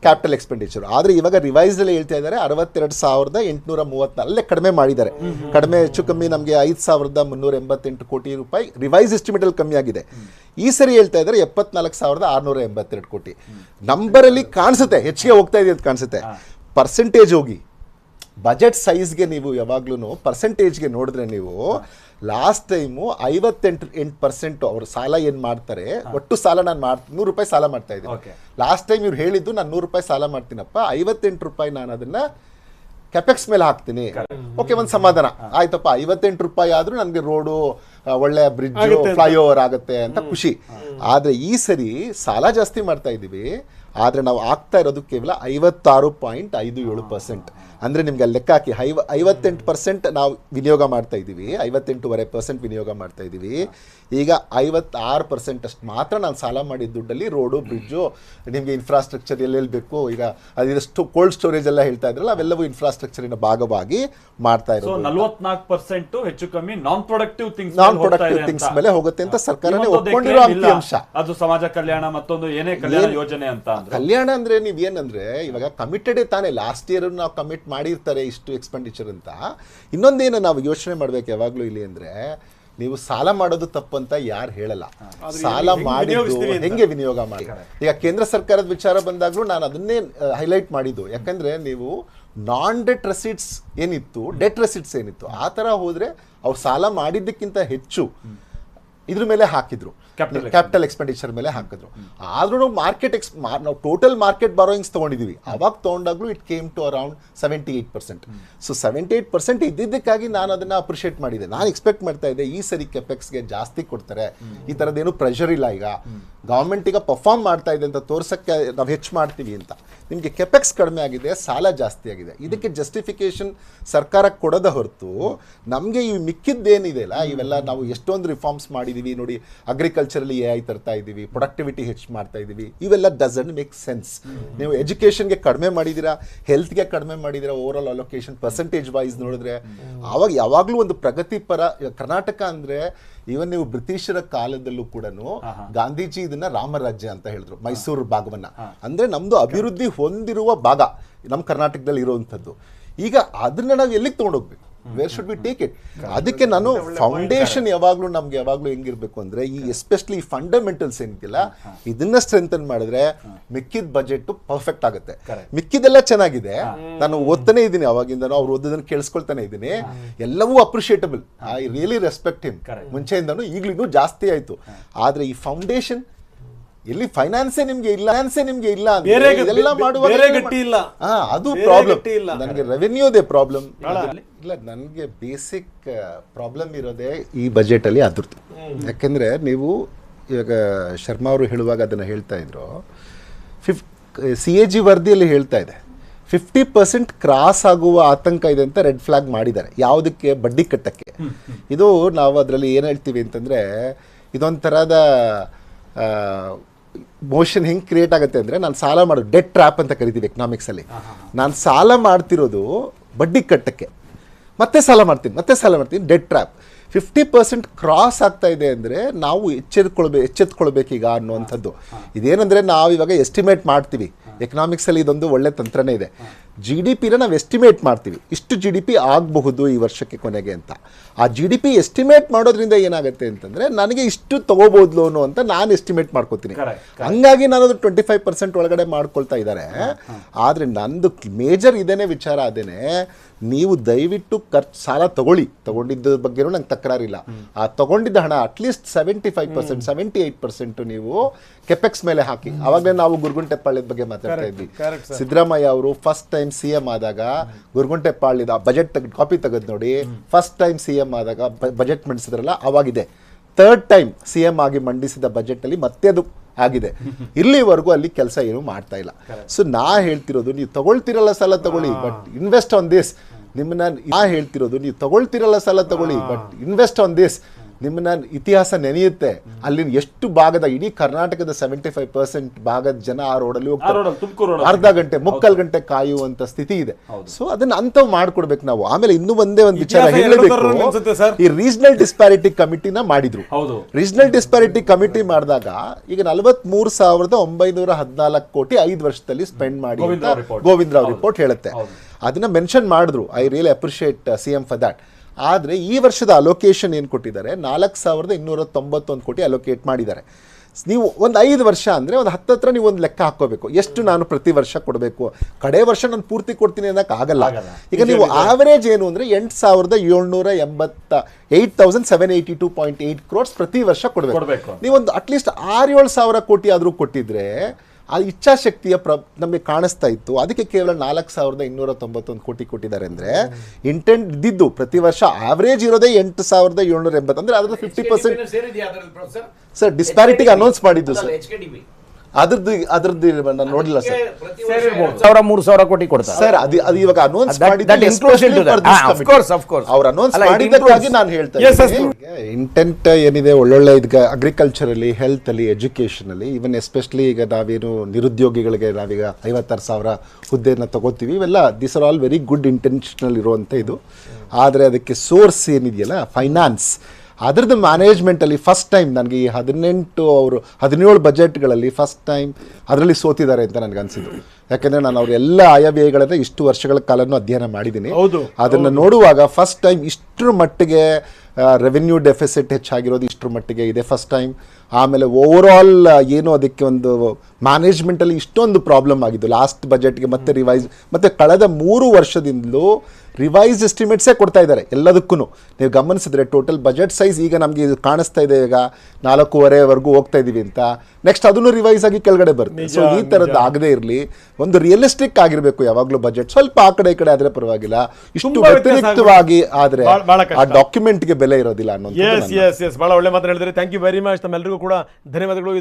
ಕ್ಯಾಪಿಟಲ್ ಎಕ್ಸ್ಪೆಂಡಿಚರ್. ಆದರೆ ಇವಾಗ ರಿವೈಸ್ ಅಲ್ಲಿ ಹೇಳ್ತಾ ಇದ್ದಾರೆ 62,834, ಅಲ್ಲೇ ಕಡಿಮೆ ಮಾಡಿದ್ದಾರೆ. ಕಡಿಮೆ ಹೆಚ್ಚು ಕಮ್ಮಿ ನಮಗೆ 5,388 ಕೋಟಿ ರೂಪಾಯಿ ರಿವೈಸ್ ಎಸ್ಟಿಮೇಟ್ ಅಲ್ಲಿ ಕಮ್ಮಿ ಆಗಿದೆ. ಈ ಸರಿ ಹೇಳ್ತಾ ಇದ್ದಾರೆ 74,682 ಕೋಟಿ. ನಂಬರಲ್ಲಿ ಕಾಣಿಸುತ್ತೆ ಹೆಚ್ಚಿಗೆ ಹೋಗ್ತಾ ಇದೆ ಅಂತ ಕಾಣಿಸುತ್ತೆ. ಪರ್ಸೆಂಟೇಜ್ ಹೋಗಿ ಬಜೆಟ್ ಸೈಜ್ಗೆ ನೀವು ಯಾವಾಗ್ಲೂ ಪರ್ಸೆಂಟೇಜ್ಗೆ ನೋಡಿದ್ರೆ, ನೀವು ಲಾಸ್ಟ್ ಟೈಮು 58% ಅವರು ಸಾಲ ಏನು ಮಾಡ್ತಾರೆ, ಒಟ್ಟು ಸಾಲ ನಾನು ₹100 ರೂಪಾಯಿ ಸಾಲ ಮಾಡ್ತಾ ಇದ್ದೀನಿ. ಲಾಸ್ಟ್ ಟೈಮ್ ಇವ್ರು ಹೇಳಿದ್ದು ನಾನು ₹100 ಸಾಲ ಮಾಡ್ತೀನಪ್ಪ, 58 ರೂಪಾಯಿ ನಾನು ಅದನ್ನ ಕೆಪೆಕ್ಸ್ ಮೇಲೆ ಹಾಕ್ತೀನಿ. ಓಕೆ, ಒಂದು ಸಮಾಧಾನ ಆಯ್ತಪ್ಪ, 58 ರೂಪಾಯಿ ಆದ್ರೂ ನನಗೆ ರೋಡು, ಒಳ್ಳೆ ಬ್ರಿಡ್ಜ್, ಫ್ಲೈಓವರ್ ಆಗುತ್ತೆ ಅಂತ ಖುಷಿ. ಆದ್ರೆ ಈ ಸರಿ ಸಾಲ ಜಾಸ್ತಿ ಮಾಡ್ತಾ ಇದ್ದೀವಿ, ಆದ್ರೆ ನಾವು ಆಗ್ತಾ ಇರೋದು ಕೇವಲ 56.57%. ಅಂದ್ರೆ ನಿಮ್ಗೆ ಲೆಕ್ಕ ಹಾಕಿ, 58% ನಾವು ವಿನಿಯೋಗ ಮಾಡ್ತಾ ಇದ್ದೀವಿ, 58.5% ವಿನಿಯೋಗ ಮಾಡ್ತಾ ಇದ್ದೀವಿ. ಈಗ 56% ಅಷ್ಟು ಮಾತ್ರ ನಾನು ಸಾಲ ಮಾಡಿದ ದುಡ್ಡಲ್ಲಿ ರೋಡು, ಬ್ರಿಡ್ಜು, ನಿಮಗೆ ಇನ್ಫ್ರಾಸ್ಟ್ರಕ್ಚರ್ ಎಲ್ಲೆಲ್ಲಿ ಬೇಕು, ಈಗ ಅದೆಷ್ಟು ಕೋಲ್ಡ್ ಸ್ಟೋರೇಜ್ ಎಲ್ಲ ಹೇಳ್ತಾ ಇದ್ರಲ್ಲ, ಅವೆಲ್ಲವೂ ಇನ್ಫ್ರಾಸ್ಟ್ರಕ್ಚರಿನ ಭಾಗವಾಗಿ ಮಾಡ್ತಾ ಇರೋದು. 44% ಹೆಚ್ಚು ಕಮ್ಮಿ ನಾನ್ ಪ್ರೊಡಕ್ಟಿವ್ ಥಿಂಗ್ಸ್ ಮೇಲೆ ಹೋಗುತ್ತೆ ಅಂತ ಸರ್ಕಾರನೇ ಒಪ್ಕೊಂಡಿರೋ ಅಂಶ. ಅದು ಸಮಾಜ ಕಲ್ಯಾಣ, ಮತ್ತೊಂದು ಏನೇ ಕಲ್ಯಾಣ ಯೋಜನೆ ಅಂತ. ಕಲ್ಯಾಣ ಅಂದ್ರೆ ನೀವೇನಂದ್ರೆ, ಇವಾಗ ಕಮಿಟೆಡ್ ತಾನೇ, ಲಾಸ್ಟ್ ಇಯರ್ ನಾವು ಕಮಿಟ್ ಮಾಡಿರ್ತಾರೆ ಇಷ್ಟು ಎಕ್ಸ್ಪೆಂಡಿಚರ್ ಅಂತ. ಇನ್ನೊಂದೇನು ನಾವು ಯೋಚನೆ ಮಾಡ್ಬೇಕು ಯಾವಾಗ್ಲೂ ಇಲ್ಲಿ ಅಂದ್ರೆ, ನೀವು ಸಾಲ ಮಾಡೋದು ತಪ್ಪಂತ ಯಾರು ಹೇಳಲ್ಲ, ಸಾಲ ಮಾಡಿದ್ದು ಹೆಂಗೆ ವಿನಿಯೋಗ ಮಾಡಿ. ಈಗ ಕೇಂದ್ರ ಸರ್ಕಾರದ ವಿಚಾರ ಬಂದಾಗ್ಲೂ ನಾನು ಅದನ್ನೇ ಹೈಲೈಟ್ ಮಾಡಿದ್ದು. ಯಾಕಂದ್ರೆ ನೀವು ನಾನ್ ಡೆಟ್ ರೆಸಿಟ್ಸ್ ಏನಿತ್ತು, ಡೆಟ್ ರೆಸಿಟ್ಸ್ ಏನಿತ್ತು, ಆ ತರ ಹೋದ್ರೆ ಅವ್ರು ಸಾಲ ಮಾಡಿದ್ದಕ್ಕಿಂತ ಹೆಚ್ಚು ಇದ್ರ ಮೇಲೆ ಹಾಕಿದ್ರು, ಕ್ಯಾಪಿಟಲ್ ಎಕ್ಸ್ಪೆಂಡಿಚರ್ ಮೇಲೆ ಹಾಕಿದ್ರು. ಆದ್ರೂ ನಾವು ಟೋಟಲ್ ಮಾರ್ಕೆಟ್ ಬಾರೋಯಿಂಗ್ಸ್ ತಗೊಂಡಿದೀವಿ, ಅವಾಗ ತಗೊಂಡಾಗ್ಲೂ it came to around 78%. So 78% ಇದ್ದಿದ್ದಕ್ಕಾಗಿ ನಾನು ಅದನ್ನ ಅಪ್ರಿಷಿಯೇಟ್ ಮಾಡಿದೆ. ನಾನು ಎಕ್ಸ್ಪೆಕ್ಟ್ ಮಾಡ್ತಾ ಇದ್ದೆ ಈ ಸರಿ ಕೆಪೆಕ್ಸ್ಗೆ ಜಾಸ್ತಿ ಕೊಡ್ತಾರೆ, ಈ ಥರದ್ದೇನು ಪ್ರೆಷರ್ ಇಲ್ಲ, ಈಗ ಗೌರ್ಮೆಂಟ್ ಈಗ ಪರ್ಫಾರ್ಮ್ ಮಾಡ್ತಾ ಇದೆ ಅಂತ ತೋರ್ಸಕ್ಕೆ ನಾವು ಹೆಚ್ಚು ಮಾಡ್ತೀವಿ ಅಂತ. ನಿಮಗೆ ಕೆಪೆಕ್ಸ್ ಕಡಿಮೆ ಆಗಿದೆ, ಸಾಲ ಜಾಸ್ತಿ ಆಗಿದೆ. ಇದಕ್ಕೆ ಜಸ್ಟಿಫಿಕೇಶನ್ ಸರ್ಕಾರಕ್ಕೆ ಕೊಡೋದ ಹೊರತು ನಮಗೆ ಈ ಮಿಕ್ಕಿದ್ದೇನಿದೆ ಅಲ್ಲ, ಇವೆಲ್ಲ ನಾವು ಎಷ್ಟೊಂದು ರಿಫಾರ್ಮ್ಸ್ ಮಾಡಿದೀವಿ ನೋಡಿ, ಅಗ್ರಿಕಲ್ಚರಲ್ಲಿ AI ತರ್ತಾ ಇದ್ದೀವಿ, ಪ್ರೊಡಕ್ಟಿವಿಟಿ ಹೆಚ್ಚು ಮಾಡ್ತಾ ಇದ್ದೀವಿ, ಇವೆಲ್ಲ ಡಸಂಟ್ ಮೇಕ್ ಸೆನ್ಸ್. ನೀವು ಎಜುಕೇಷನ್ಗೆ ಕಡಿಮೆ ಮಾಡಿದ್ದೀರಾ, ಹೆಲ್ತ್ಗೆ ಕಡಿಮೆ ಮಾಡಿದ್ದೀರಾ, overall allocation percentage wise ನೋಡಿದ್ರೆ ಆವಾಗ ಯಾವಾಗಲೂ ಒಂದು ಪ್ರಗತಿಪರ ಕರ್ನಾಟಕ ಅಂದ್ರೆ. ಈವನ್ ನೀವು ಬ್ರಿಟಿಷರ ಕಾಲದಲ್ಲೂ ಕೂಡ ಗಾಂಧೀಜಿ ಇದನ್ನ ರಾಮರಾಜ್ಯ ಅಂತ ಹೇಳಿದ್ರು, ಮೈಸೂರು ಭಾಗವನ್ನ. ಅಂದ್ರೆ ನಮ್ದು ಅಭಿವೃದ್ಧಿ ಹೊಂದಿರುವ ಭಾಗ ನಮ್ಮ ಕರ್ನಾಟಕದಲ್ಲಿ ಇರುವಂತದ್ದು. ಈಗ ಅದನ್ನ ನಾವು ಎಲ್ಲಿಗೆ ತಗೊಂಡೋಗ್ಬೇಕು, where should be take it? ಅದಕ್ಕೆ ನಾನು ಫೌಂಡೇಶನ್ ನಮ್ಗೆ ಯಾವಾಗ್ಲೂ ಹೆಂಗಿರ್ಬೇಕು ಅಂದ್ರೆ, ಈ ಎಸ್ಪೆಷಲಿ ಈ ಫಂಡಮೆಂಟಲ್ಸ್ ಏನಿಲ್ಲ, ಇದನ್ನ ಸ್ಟ್ರೆಂಥನ್ ಮಾಡಿದ್ರೆ ಮಿಕ್ಕಿದ ಬಜೆಟ್ ಪರ್ಫೆಕ್ಟ್ ಆಗುತ್ತೆ. ಮಿಕ್ಕಿದೆಲ್ಲ ಚೆನ್ನಾಗಿದೆ, ನಾನು ಓದ್ತಾನೆ ಇದ್ದೀನಿ, ಅವಾಗಿಂದ ಅವ್ರು ಓದೋದನ್ನ ಕೇಳಿಸ್ಕೊಳ್ತಾನೆ ಇದ್ದೀನಿ, ಎಲ್ಲವೂ appreciable. I really respect him. ಮುಂಚೆಯಿಂದನೂ ಈಗ್ಲೂ ಜಾಸ್ತಿ ಆಯ್ತು. ಆದ್ರೆ ಈ ಫೌಂಡೇಶನ್ ಇಲ್ಲಿ ಫೈನಾನ್ಸೇ ನಿಮ್ಗೆ ಇಲ್ಲ ಅಂದ್ರೆ ಬೇರೆ ಇದೆಲ್ಲ ಮಾಡುವಾಗ ಬೇರೆ ಗಟ್ಟಿ ಇಲ್ಲ. ಅದು ಬೇರೆ ಪ್ರಾಬ್ಲಮ್. ಗಟ್ಟಿ ಇಲ್ಲ. ನನಗೆ ರೆವೆನ್ಯೂದೇ ಪ್ರಾಬ್ಲಮ್ ಇಲ್ಲ. ನನಗೆ ಬೇಸಿಕ್ ಪ್ರಾಬ್ಲಮ್ ಇರೋದೇ ಈ ಬಜೆಟ್ ಅಲ್ಲಿ ಅದ್ರದ್ದು. ಯಾಕೆಂದ್ರೆ ನೀವು ಇವಾಗ ಶರ್ಮಾ ಅವರು ಹೇಳುವಾಗ ಅದನ್ನ ಹೇಳ್ತಾ ಇದ್ರು, CAG ವರದಿಯಲ್ಲಿ ಹೇಳ್ತಾ ಇದೆ 50% ಕ್ರಾಸ್ ಆಗುವ ಆತಂಕ ಇದೆ ಅಂತ ರೆಡ್ ಫ್ಲಾಗ್ ಮಾಡಿದ್ದಾರೆ. ಯಾವುದಕ್ಕೆ? ಬಡ್ಡಿ ಕಟ್ಟಕ್ಕೆ. ಇದು ನಾವು ಅದರಲ್ಲಿ ಏನು ಹೇಳ್ತೀವಿ ಅಂತಂದರೆ, ಇದೊಂಥರದ ಮೋಷನ್ ಹೆಂಗೆ ಕ್ರಿಯೇಟ್ ಆಗುತ್ತೆ ಅಂದರೆ, ನಾನು ಸಾಲ ಮಾಡೋದು ಡೆಟ್ ಟ್ರ್ಯಾಪ್ ಅಂತ ಕರಿತೀವಿ ಎಕನಾಮಿಕ್ಸಲ್ಲಿ. ನಾನು ಸಾಲ ಮಾಡ್ತಿರೋದು ಬಡ್ಡಿ ಕಟ್ಟಕ್ಕೆ, ಮತ್ತೆ ಸಾಲ ಮಾಡ್ತೀನಿ, ಡೆಟ್ ಟ್ರ್ಯಾಪ್. 50% ಕ್ರಾಸ್ ಆಗ್ತಾ ಇದೆ ಅಂದರೆ ನಾವು ಎಚ್ಚೆತ್ಕೊಳ್ಬೇಕೀಗ ಅನ್ನುವಂಥದ್ದು. ಇದೇನೆಂದರೆ ನಾವು ಇವಾಗ ಎಸ್ಟಿಮೇಟ್ ಮಾಡ್ತೀವಿ, ಎಕನಾಮಿಕ್ಸಲ್ಲಿ ಇದೊಂದು ಒಳ್ಳೆ ತಂತ್ರನೇ ಇದೆ. GDPನ ನಾವು ಎಸ್ಟಿಮೇಟ್ ಮಾಡ್ತೀವಿ, ಇಷ್ಟು GDP ಆಗಬಹುದು ಈ ವರ್ಷಕ್ಕೆ ಕೊನೆಗೆ ಅಂತ. ಆ GDP ಎಸ್ಟಿಮೇಟ್ ಮಾಡೋದ್ರಿಂದ ಏನಾಗುತ್ತೆ ಅಂತಂದರೆ, ನನಗೆ ಇಷ್ಟು ತಗೋಬೋದು ಲೋನು ಅಂತ ನಾನು ಎಸ್ಟಿಮೇಟ್ ಮಾಡ್ಕೋತೀನಿ. ಹಂಗಾಗಿ ನಾನು ಅದು 25% ಒಳಗಡೆ ಮಾಡ್ಕೊಳ್ತಾ ಇದ್ದಾರೆ. ಆದರೆ ನಂದು ಮೇಜರ್ ಇದೇನೆ ವಿಚಾರ ಅದೇನೆ, ನೀವು ದಯವಿಟ್ಟು ಸಾಲ ತಗೊಂಡಿದ್ದ ಬಗ್ಗೆನೂ ನಂಗೆ ತಕರಾರಿಲ್ಲ. ಆ ತಗೊಂಡಿದ್ದ ಹಣ ಅಟ್ಲೀಸ್ಟ್ 75%, 78% ನೀವು ಕೆಪೆಕ್ಸ್ ಮೇಲೆ ಹಾಕಿ. ಅವಾಗಲೇ ನಾವು ಗುರುಗುಂಟೆಪಾಳ್ಯದ ಬಗ್ಗೆ ಮಾತಾಡ್ತಾ ಇದ್ವಿ. ಸಿದ್ದರಾಮಯ್ಯ ಅವರು ಫಸ್ಟ್ ಟೈಮ್ CM ಆದಾಗ ಗುರುಗುಂಟೆಪಾಳ್ಯದ ಬಜೆಟ್ ಕಾಪಿ ತೆಗೆದು ನೋಡಿ, ಫಸ್ಟ್ ಟೈಮ್ CM ಆದಾಗ ಬಜೆಟ್ ಮಂಡಿಸಿದ್ರಲ್ಲ ಅವಾಗಿದೆ. ಥರ್ಡ್ ಟೈಮ್ CM ಆಗಿ ಮಂಡಿಸಿದ ಬಜೆಟ್ ಅಲ್ಲಿ ಮತ್ತೆ ಅದು ಆಗಿದೆ. ಇಲ್ಲಿವರೆಗೂ ಅಲ್ಲಿ ಕೆಲಸ ಏನು ಮಾಡ್ತಾ ಇಲ್ಲ. ಸೊ ನಾ ಹೇಳ್ತಿರೋದು, ನೀವು ತಗೊಳ್ತಿರಲ್ಲ ಸಾಲ ತಗೊಳ್ಳಿ, but invest on this. Invest on this. ನಿಮ್ಮನ್ನ ಇತಿಹಾಸ ನೆನೆಯುತ್ತೆ. ಅಲ್ಲಿ ಎಷ್ಟು ಭಾಗದ, ಇಡೀ ಕರ್ನಾಟಕದ 75% ಭಾಗದ ಜನ ಆ ರೋಡಲ್ಲಿ ಹೋಗ್ತಾರೆ. ಅರ್ಧ ಗಂಟೆ ಮುಕ್ಕಾಲು ಗಂಟೆ ಕಾಯುವಂತ ಸ್ಥಿತಿ ಇದೆ. ಸೊ ಅದನ್ನ ಅಂತವ್ ಮಾಡ್ಕೊಡ್ಬೇಕು ನಾವು. ಆಮೇಲೆ ಇನ್ನೂ ಒಂದೇ ಒಂದು ವಿಚಾರ ಹೇಳಬೇಕು, ಈ ರೀಜನಲ್ ಡಿಸ್ಪ್ಯಾರಿಟಿ ಕಮಿಟಿನ ಮಾಡಿದ್ರು. ರೀಜನಲ್ ಡಿಸ್ಪ್ಯಾರಿಟಿ ಕಮಿಟಿ ಮಾಡಿದಾಗ ಈಗ 43,914 ಕೋಟಿ 5 ವರ್ಷದಲ್ಲಿ ಸ್ಪೆಂಡ್ ಮಾಡಿ ಅಂತ ಗೋವಿಂದ ರಾವ್ ರಿಪೋರ್ಟ್ ಹೇಳುತ್ತೆ. ಅದನ್ನ ಮೆನ್ಷನ್ ಮಾಡಿದ್ರು. I really appreciate CM for that. ಆದರೆ ಈ ವರ್ಷದ ಅಲೋಕೇಶನ್ ಏನು ಕೊಟ್ಟಿದ್ದಾರೆ, 4,291 ಕೋಟಿ ಅಲೋಕೇಟ್ ಮಾಡಿದ್ದಾರೆ. ನೀವು ಒಂದು 5 ವರ್ಷ ಅಂದರೆ ಒಂದು 10 ಹತ್ರ ನೀವು ಒಂದು ಲೆಕ್ಕ ಹಾಕೋಬೇಕು, ಎಷ್ಟು ನಾನು ಪ್ರತಿ ವರ್ಷ ಕೊಡಬೇಕು. ಕಡೆ ವರ್ಷ ನಾನು ಪೂರ್ತಿ ಕೊಡ್ತೀನಿ ಅನ್ನೋಕೆ ಆಗಲ್ಲ. ಈಗ ನೀವು ಆವರೇಜ್ ಏನು ಅಂದರೆ 8,782.8 crores ಪ್ರತಿ ವರ್ಷ ಕೊಡಬೇಕು. ನೀವೊಂದು ಅಟ್ಲೀಸ್ಟ್ 6-7 ಸಾವಿರ ಕೋಟಿ ಆದರೂ ಕೊಟ್ಟಿದ್ರೆ ಆ ಇಚ್ಛಾಶಕ್ತಿಯ ನಮಗೆ ಕಾಣಿಸ್ತಾ ಇತ್ತು. ಅದಕ್ಕೆ ಕೇವಲ 4,291 ಕೋಟಿ ಕೊಟ್ಟಿದ್ದಾರೆ. ಅಂದರೆ ಇಂಟೆಂಟ್ ಇದ್ದಿದ್ದು ಪ್ರತಿ ವರ್ಷ ಆವರೇಜ್ ಇರೋದೇ 8,780, ಅಂದರೆ ಅದರ 50%. ಸರ್ ಡಿಸ್ಪ್ಯಾರಿಟಿಗೆ ಅನೌನ್ಸ್ ಮಾಡಿದ್ದು ಸರ್, ಅದ್ರದ್ದು ನಾನು ನೋಡಿಲ್ಲ ಸರ್. 3,000 ಕೋಟಿ ಕೊಡ್ತಾರೆ ಸರ್. ಅದು ಇವಾಗ ಅನೌನ್ಸ್ ಮಾಡಿದ್ದು ಅವ್ರು ಅನೌನ್ಸ್ ಮಾಡಿದ್ದಕ್ಕಾಗಿ ನಾನು ಹೇಳ್ತಾ ಇದ್ದೀನಿ. ಇಂಟೆಂಟ್ ಏನಿದೆ ಒಳ್ಳೊಳ್ಳೆ ಈಗ ಅಗ್ರಿಕಲ್ಚರ್ ಅಲ್ಲಿ, ಹೆಲ್ತ್ ಅಲ್ಲಿ, ಎಜುಕೇಶನ್ ಅಲ್ಲಿ, ಇವನ್ ಎಸ್ಪೆಷಲಿ ಈಗ ನಾವೇನು ನಿರುದ್ಯೋಗಿಗಳಿಗೆ ನಾವೀಗ 56,000 ಹುದ್ದೆಯನ್ನು ತಗೋತೀವಿ. ಇವೆಲ್ಲ this are all very good intentional ಇರುವಂಥ ಇದು. ಆದರೆ ಅದಕ್ಕೆ ಸೋರ್ಸ್ ಏನಿದೆಯಲ್ಲ ಫೈನಾನ್ಸ್, ಅದರದ್ದು ಮ್ಯಾನೇಜ್ಮೆಂಟಲ್ಲಿ ಫಸ್ಟ್ ಟೈಮ್ ನನಗೆ ಈ 17 ಬಜೆಟ್ಗಳಲ್ಲಿ ಫಸ್ಟ್ ಟೈಮ್ ಅದರಲ್ಲಿ ಸೋತಿದ್ದಾರೆ ಅಂತ ನನಗೆ ಅನಿಸಿದ್ದು. ಯಾಕೆಂದರೆ ನಾನು ಅವ್ರ ಎಲ್ಲ ಆಯವ್ಯಯಗಳನ್ನ ಇಷ್ಟು ವರ್ಷಗಳ ಕಾಲನೂ ಅಧ್ಯಯನ ಮಾಡಿದ್ದೀನಿ. ಅದನ್ನು ನೋಡುವಾಗ ಫಸ್ಟ್ ಟೈಮ್ ಇಷ್ಟರ ಮಟ್ಟಿಗೆ ರೆವೆನ್ಯೂ ಡೆಫಿಸಿಟ್ ಹೆಚ್ಚಾಗಿರೋದು ಇಷ್ಟರ ಮಟ್ಟಿಗೆ ಇದೆ ಫಸ್ಟ್ ಟೈಮ್. ಆಮೇಲೆ ಓವರ್ ಆಲ್ ಏನು ಅದಕ್ಕೆ ಒಂದು ಮ್ಯಾನೇಜ್ಮೆಂಟಲ್ಲಿ ಇಷ್ಟೊಂದು ಪ್ರಾಬ್ಲಮ್ ಆಗಿದ್ದು ಲಾಸ್ಟ್ ಬಜೆಟ್ಗೆ ಮತ್ತೆ ರಿವೈಸ್, ಮತ್ತು ಕಳೆದ 3 ವರ್ಷದಿಂದಲೂ ರಿವೈಸ್ ಎಸ್ಟಿಮೇಟ್ಸೇ ಕೊಡ್ತಾ ಇದ್ದಾರೆ ಎಲ್ಲದಕ್ಕೂ. ನೀವು ಗಮನಿಸಿದ್ರೆ ಟೋಟಲ್ ಬಜೆಟ್ ಸೈಜ್ ಈಗ ನಮಗೆ ಇದು ಕಾಣಿಸ್ತಾ ಇದೆ, ಈಗ 4.5ವರೆಗೂ ಹೋಗ್ತಾ ಇದೀವಿ ಅಂತ. ನೆಕ್ಸ್ಟ್ ಅದನ್ನು ರಿವೈಸ್ ಆಗಿ ಕೆಳಗಡೆ ಬರುತ್ತೆ. ಸೊ ಈ ಥರದ್ದು ಆಗದೆ ಇರಲಿ, ಒಂದು ರಿಯಲಿಸ್ಟಿಕ್ ಆಗಿರಬೇಕು ಯಾವಾಗಲೂ ಬಜೆಟ್. ಸ್ವಲ್ಪ ಆ ಕಡೆ ಈ ಕಡೆ ಆದರೆ ಪರವಾಗಿಲ್ಲ, ಇಷ್ಟು ವ್ಯತಿರಿಕ್ತವಾಗಿ ಆದರೆ ಆ ಡಾಕ್ಯುಮೆಂಟ್ಗೆ ಬೆಲೆ ಇರೋದಿಲ್ಲ ಅನ್ನೋದು. ಬಹಳ ಒಳ್ಳೆ ಮಾತು ಹೇಳಿದ್ರೆ. Thank you very much. ತಮ್ಮೆಲ್ಲರಿಗೂ ಕೂಡ ಧನ್ಯವಾದಗಳು.